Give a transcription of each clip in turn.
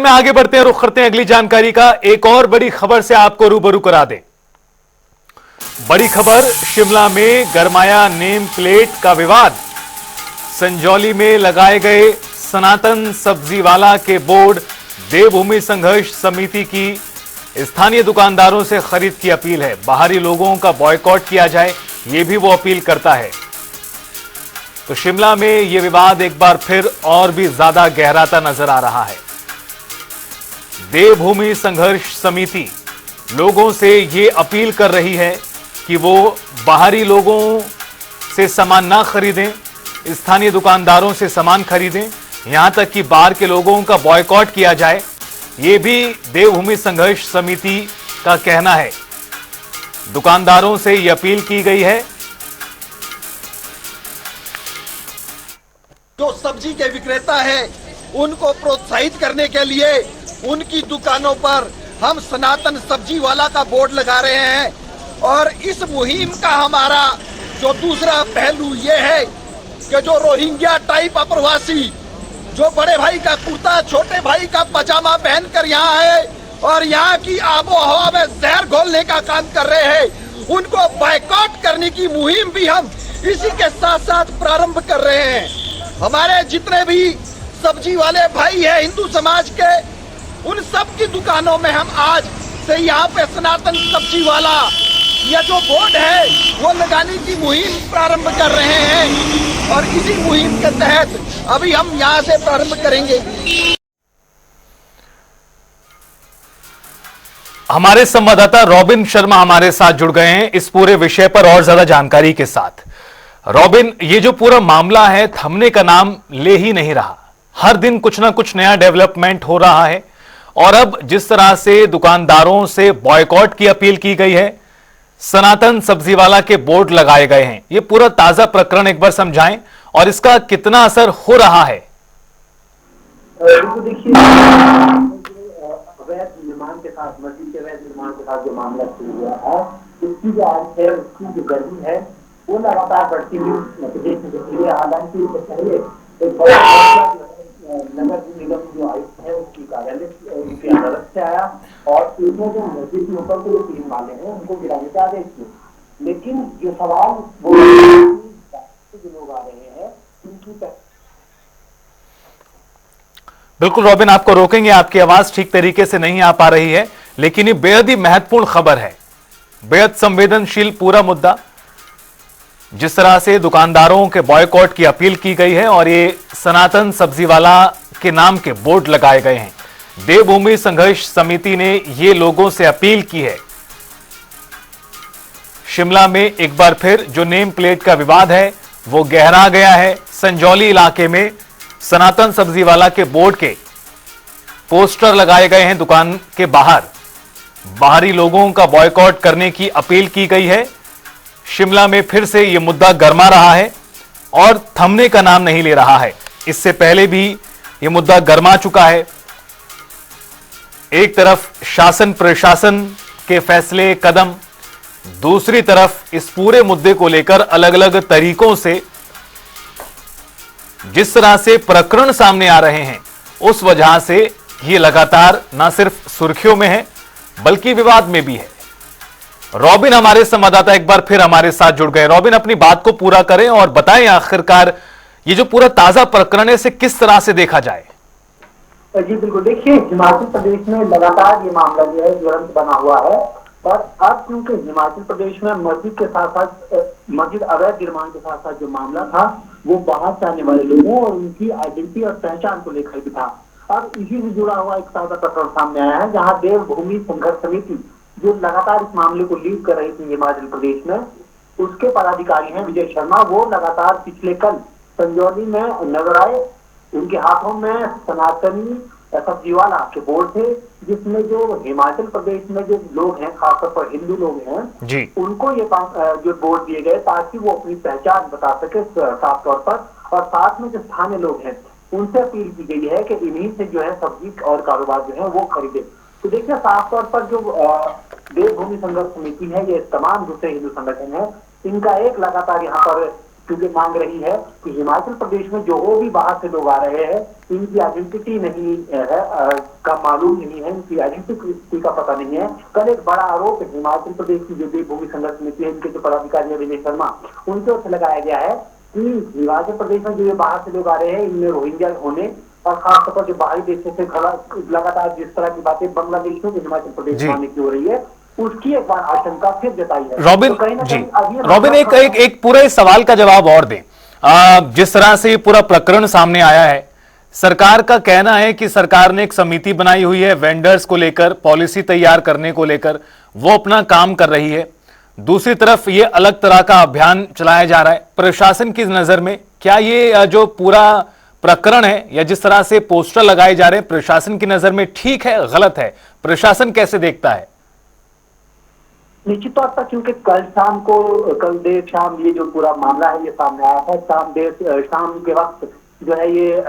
Bulletin में आगे बढ़ते हैं, रुख करते हैं अगली जानकारी का। एक और बड़ी खबर से आपको रूबरू करा दें। बड़ी खबर, शिमला में गरमाया नेम प्लेट का विवाद। संजौली में लगाए गए सनातन सब्जीवाला के बोर्ड। देवभूमि संघर्ष समिति की स्थानीय दुकानदारों से खरीद की अपील है। बाहरी लोगों का बॉयकॉट किया जाए, यह भी वो अपील करता है। तो शिमला में यह विवाद एक बार फिर और भी ज्यादा गहराता नजर आ रहा है। देवभूमि संघर्ष समिति लोगों से यह अपील कर रही है कि वो बाहरी लोगों से सामान ना खरीदें, स्थानीय दुकानदारों से सामान खरीदें, यहां तक कि बाहर के लोगों का बॉयकॉट किया जाए। यह भी देवभूमि संघर्ष समिति का कहना है। दुकानदारों से यह अपील की गई है। जो सब्जी के विक्रेता है उनको प्रोत्साहित करने के लिए उनकी दुकानों पर हम सनातन सब्जी वाला का बोर्ड लगा रहे हैं। और इस मुहिम का हमारा जो दूसरा पहलू ये है कि जो रोहिंग्या टाइप अप्रवासी जो बड़े भाई का कुर्ता छोटे भाई का पजामा पहनकर यहाँ आए और यहाँ की आबो हवा में जहर घोलने का काम कर रहे हैं, उनको बायकॉट करने की मुहिम भी हम इसी के साथ साथ प्रारंभ कर रहे हैं। हमारे जितने भी सब्जी वाले भाई हैं हिंदू समाज के, उन सब की दुकानों में हम आज से यहाँ पे सनातन सब्जी वाला यह जो बोर्ड है वो लगाने की मुहिम प्रारंभ कर रहे हैं। और इसी मुहिम के तहत अभी हम यहाँ से प्रारंभ करेंगे। हमारे संवाददाता रॉबिन शर्मा हमारे साथ जुड़ गए हैं इस पूरे विषय पर और ज्यादा जानकारी के साथ। रॉबिन, ये जो पूरा मामला है थमने का नाम ले ही नहीं रहा। हर दिन कुछ ना कुछ नया डेवलपमेंट हो रहा है और अब जिस तरह से दुकानदारों से बॉयकॉट की अपील की गई है, सनातन सब्जीवाला के बोर्ड लगाए गए हैं, ये पूरा ताजा प्रकरण एक बार समझाएं और इसका कितना असर हो रहा है। देखिए, अवैध निर्माण के साथ, मस्जिद के अवैध निर्माण के साथ जो मामला शुरू हुआ है, उसकी जो आज है, उसकी जो गर्मी है वो लगातार बढ़ती हुई प्रदेश में दिखती है। हालांकि इससे पहले एक बड़ा नगर निगम जो आयुक्त है उसकी कार्यालय उनकी अदालत से आया और उसमें जो मस्जिद के ऊपर के जो 3 माले हैं उनको गिराने के आदेश दिए। लेकिन जो सवाल वो जो लोग आ रहे हैं उनकी बिल्कुल रॉबिन, आपको रोकेंगे, आपकी आवाज ठीक तरीके से नहीं आ पा रही है, लेकिन ये बेहद ही महत्वपूर्ण खबर है, बेहद संवेदनशील पूरा मुद्दा। जिस तरह से दुकानदारों के बॉयकॉट की अपील की गई है और ये सनातन सब्जीवाला के नाम के बोर्ड लगाए गए हैं। देवभूमि संघर्ष समिति ने ये लोगों से अपील की है। शिमला में एक बार फिर जो नेम प्लेट का विवाद है वो गहरा गया है। संजौली इलाके में सनातन सब्जीवाला के बोर्ड के पोस्टर लगाए गए हैं दुकान के बाहर। बाहरी लोगों का बॉयकॉट करने की अपील की गई है। शिमला में फिर से यह मुद्दा गरमा रहा है और थमने का नाम नहीं ले रहा है। इससे पहले भी यह मुद्दा गरमा चुका है। एक तरफ शासन प्रशासन के फैसले कदम, दूसरी तरफ इस पूरे मुद्दे को लेकर अलग अलग तरीकों से जिस तरह से प्रकरण सामने आ रहे हैं, उस वजह से यह लगातार न सिर्फ सुर्खियों में है बल्कि विवाद में भी है। रॉबिन हमारे संवाददाता एक बार फिर हमारे साथ जुड़ गए। रॉबिन, अपनी बात को पूरा करें और बताएं आखिरकार ये जो पूरा ताजा प्रकरण है इसे किस तरह से देखा जाए। जी बिल्कुल, देखिए हिमाचल प्रदेश में लगातार ये मामला जो है ज्वलंत बना हुआ है और अब क्योंकि हिमाचल प्रदेश में मस्जिद के साथ साथ मस्जिद अवैध निर्माण के साथ साथ जो मामला था वो बाहर से आने वाले लोगों और उनकी आइडेंटिटी और पहचान को लेकर भी था। अब इसी से जुड़ा हुआ एक ताजा प्रकरण सामने आया है जहाँ देवभूमि संघर्ष समिति जो लगातार इस मामले को लीड कर रही थी हिमाचल प्रदेश में, उसके पदाधिकारी हैं विजय शर्मा, वो लगातार पिछले कल संजौली में नजर आए। उनके हाथों में सनातनी सब्जीवाला के बोर्ड थे जिसमें जो हिमाचल प्रदेश में जो लोग हैं, खासतौर पर हिंदू लोग हैं जी, उनको ये जो बोर्ड दिए गए ताकि वो अपनी पहचान बता सके साफ तौर पर। और साथ में जो स्थानीय लोग हैं उनसे अपील की गई है कि इन्हीं से जो है सब्जी और कारोबार जो है वो खरीदे। तो देखिए साफ तौर पर जो देवभूमि संघर्ष समिति है, ये तमाम दूसरे हिंदू संगठन है, इनका एक लगातार यहाँ पर क्योंकि मांग रही है कि हिमाचल प्रदेश में जो भी बाहर से लोग आ रहे हैं, इनकी आइडेंटिटी नहीं है, का मालूम नहीं है, इनकी आइडेंटिटी का पता नहीं है। कल एक बड़ा आरोप हिमाचल प्रदेश की जो देवभूमि संघर्ष समिति है, इनके जो पदाधिकारी विजय शर्मा, उनकी ओर से लगाया गया है कि हिमाचल प्रदेश में जो ये बाहर से लोग आ रहे हैं, इनमें रोहिंग्या होने और खासतौर पर जो बाहरी देशों से लगातार जिस तरह की बातें बांग्लादेशियों के हिमाचल प्रदेश में आने की हो रही है, उसकी एक बार आशंका फिर जताई है। रॉबिन तो कहीं ना जी, कहीं अब ये रॉबिन एक पूरे सवाल का जवाब और दें। जिस तरह से पूरा प्रकरण सामने आया है, सरकार का कहना है कि सरकार ने एक समिति बनाई हुई है वेंडर्स को लेकर, पॉलिसी तैयार करने को लेकर, वो अपना काम कर रही है। दूसरी तरफ ये अलग तरह का अभियान चलाया जा रहा है। प्रशासन की नजर में क्या ये जो पूरा प्रकरण है या जिस तरह से पोस्टर लगाए जा रहे हैं, प्रशासन की नजर में ठीक है, गलत है? प्रशासन कैसे देखता है? निश्चित तौर पर क्योंकि कल देर शाम ये जो पूरा मामला है ये सामने आया था, शाम के वक्त जो है ये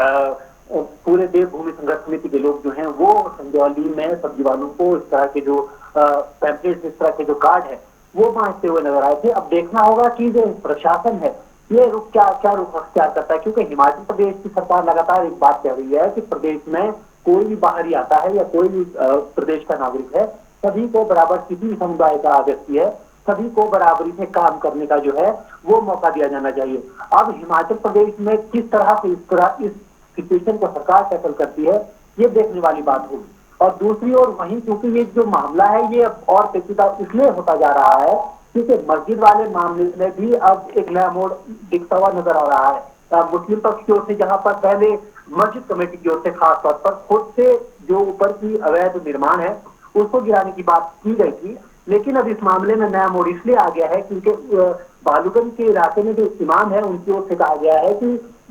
पूरे देवभूमि संघर्ष समिति के लोग जो हैं वो संजौली में सब्जी वालों को इस तरह के जो पैम्पलेट, इस तरह के जो कार्ड है वो बांटते हुए नजर आए थे। अब देखना होगा कि जो प्रशासन है ये क्या रुख अख्तियार करता है, क्योंकि हिमाचल प्रदेश की सरकार लगातार एक बात कह रही है कि प्रदेश में कोई भी बाहरी आता है या कोई भी प्रदेश का नागरिक है, सभी को बराबर, किसी भी समुदाय का व्यक्ति है, सभी को बराबरी से काम करने का जो है वो मौका दिया जाना चाहिए। अब हिमाचल प्रदेश में किस तरह से इस सिचुएशन को सरकार टैकल करती है, ये देखने वाली बात होगी। और दूसरी ओर वहीं क्योंकि ये जो मामला है ये और पेचीदा इसलिए होता जा रहा है क्योंकि मस्जिद वाले मामले में भी अब एक नया मोड़ दिखता हुआ नजर आ रहा है। मुस्लिम पक्ष की ओर से, जहां पर पहले मस्जिद कमेटी की ओर से खासतौर पर खुद से जो ऊपर की अवैध निर्माण है उसको गिराने की बात की गई थी, लेकिन अब इस मामले में नया मोड़ इसलिए आ गया है क्योंकि बालूगंज के इलाके में जो इमाम है उनकी ओर से कहा गया है कि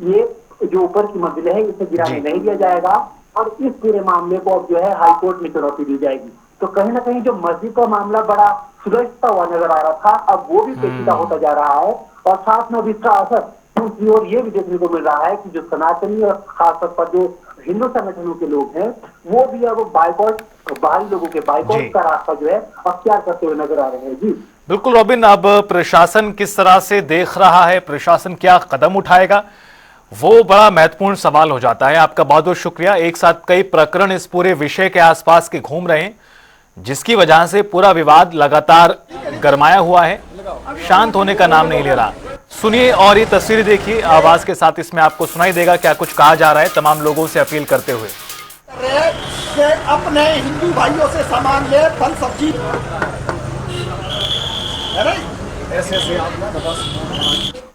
ये जो ऊपर की मंजिल है इसे गिराने नहीं दिया जाएगा और इस पूरे मामले को अब जो है हाईकोर्ट में चुनौती दी जाएगी। तो कहीं ना कहीं जो मस्जिद का मामला बड़ा सुलझता हुआ नजर आ रहा था, अब वो भी पेचीदा होता जा रहा है और साथ में अब इसका असर दूसरी ओर ये भी देखने को मिल रहा है कि जो सनातनी और खासतौर पर जो हिंदू संगठनों के लोग हैं वो भी अब बाइकॉट, बाहरी लोगों के बाइकॉट का रास्ता जो है अख्तियार करते हुए नजर आ रहे हैं। जी बिल्कुल रॉबिन, अब प्रशासन किस तरह से देख रहा है, प्रशासन क्या कदम उठाएगा, वो बड़ा महत्वपूर्ण सवाल हो जाता है। आपका बहुत बहुत शुक्रिया। एक साथ कई प्रकरण इस पूरे विषय के आसपास के घूम रहे हैं, जिसकी वजह से पूरा विवाद लगातार गरमाया हुआ है, शांत होने का नाम नहीं ले रहा। सुनिए और ये तस्वीरें देखिए, आवाज के साथ इसमें आपको सुनाई देगा क्या कुछ कहा जा रहा है तमाम लोगों से अपील करते हुए। कि अपने हिंदू भाइयों से सामान ले, फल सब्जी है ना, ऐसे आप